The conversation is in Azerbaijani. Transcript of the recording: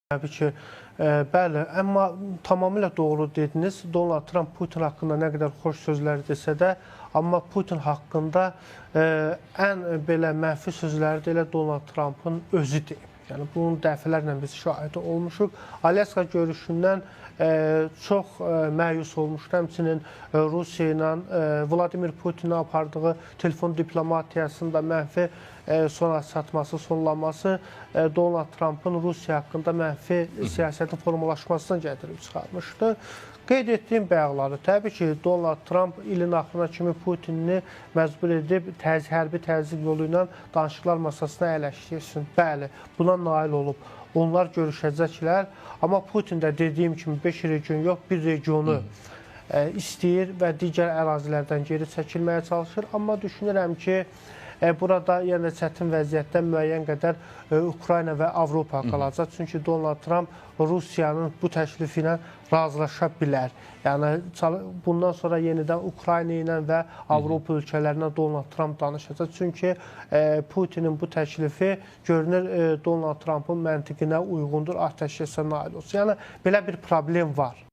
Təbii ki, bəli, amma tamamilə doğru dediniz. Donald Trump Putin haqqında nə qədər xoş sözlər desə də, amma Putin haqqında ən belə mənfi sözləri də elə Donald Trumpın özü deyib. Yəni, bunun dəfələrlə biz şahidi olmuşuq. Alyaska görüşündən çox məyus olmuşdu. Həmçinin Rusiya ilə Vladimir Putinə apardığı telefon diplomatiyasında mənfi sonlanması Donald Trumpın Rusiya haqqında mənfi siyasətin formalaşmasına gətirib çıxarmışdı. Qeyd etdiyim bəyanları, təbii ki, Donald Trump ilin axırına kimi Putinini məcbur edib hərbi təzyiq yolu ilə danışıqlar masasına əyləşdirsin. Bəli, buna nail olub. Onlar görüşəcəklər. Amma Putin də dediyim kimi 5 region yox, bir regionu istəyir və digər ərazilərdən geri çəkilməyə çalışır. Amma düşünürəm ki, burada yəni çətin vəziyyətdə müəyyən qədər Ukrayna və Avropa qalacaq. Çünki Donald Trump Rusiyanın bu təklifi ilə razılaşa bilər. Yəni, bundan sonra yenidən Ukrayna ilə və Avropa ölkələrinə Donald Trump danışacaq. Çünki Putinin bu təklifi görünür Donald Trumpın məntiqinə uyğundur, atəşkəsə nail olsun. Yəni, belə bir problem var.